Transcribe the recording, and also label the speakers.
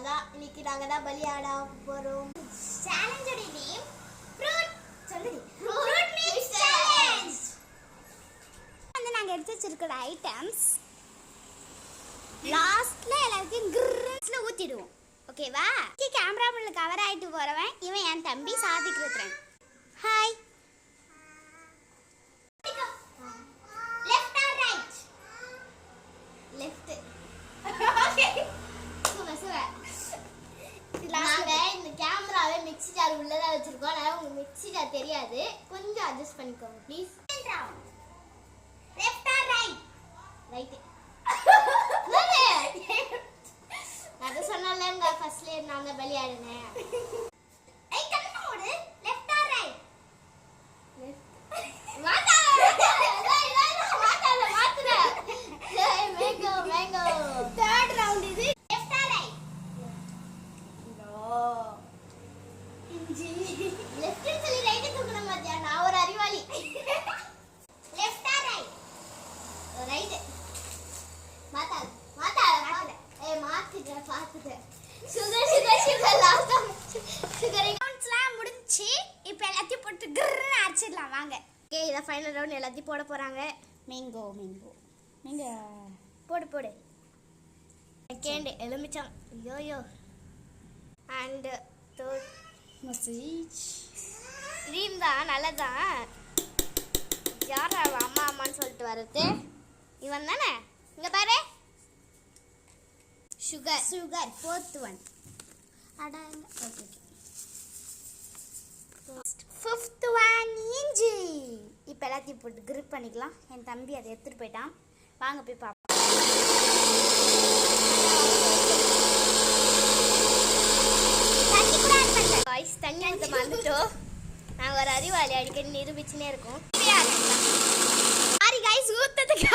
Speaker 1: தான் இன்னைக்கு நாங்க தான் பலியாட போறோம். சேலஞ்சோட நேம் ஃப்ரூட் சொல்லுடி. Fruit mix challenge. வந்து நாங்க எடுத்து வச்சிருக்கிற ஐட்டம்ஸ் லாஸ்ட்ல எல்லாத்தையும் கிர்ஸ்ல ஊத்திடுவோம். ஓகேவா? கேமரா முள்ள கவர் ஆயிட்டு போறவன் இவன் என் தம்பி Sadiq Rudran. Hi. Left or right? Left. Okay. Super. நாங்க இந்த கேமராவை மிக்ஸி ஜார் உள்ளதா வச்சிருக்கோம். அதனால உங்களுக்கு மிக்ஸி ஜார் தெரியாது. கொஞ்சம் அட்ஜஸ்ட் பண்ணிக்கோங்க please. Left or right? Right. நான் சொன்னேன்ல ஃபர்ஸ்ட்ல நாங்க பலியாடுனேன். ஏய் கண்ணு மூடு. Left or right? லெஃப்ட். மாத்தா மேங்கோ. தேர்ட் ரவுண்ட் இது. Left or right? நோ. இஞ்சி. லெஃப்ட் சொல்லி ரைட் தூக்குன மாதிரியா? நான் ஒரு அறிவாளி. Left or right? ரைட். மாத்தா ஏய் மாத்திட்ட பாத்துட்ட. சுகர் லாஸ்ட் சுகர் கவுண்ட்ஸ்லாம் முடிஞ்சி. இப்போ எல்லாத்தையும் போட்டு கிர்ன்னு அடிச்சிடலாம் வாங்க. ஓகே இத ஃபைனல் ரவுண்ட் எல்லாத்தையும் போட போறாங்க. மேங்கோ போடு. செகண்ட் எலுமிச்சம். ஐயோ அண்ட் தேர்ட் மசேஜ். க்ரீம் தான் நல்லதான். யார் அம்மான்னு சொல்லிட்டு வருது இவன் தானே. இங்க பாரு சுகர் fourth one. அடா ஓகே fifth one இஞ்சி. இப்போ எல்லாத்தையும் போட்டு கிரிப் பண்ணிக்கலாம். என் தம்பி அதை எடுத்துட்டு போயிட்டான். வாங்க போய் பார்ப்போம். தண்ணி ஊற்ற மறந்துட்டோம். நாங்கள் ஒரு அறிவாளி அடிக்கடி நிரூபிச்சுனே இருக்கோம். Sorry guys ஊற்றதுக்கு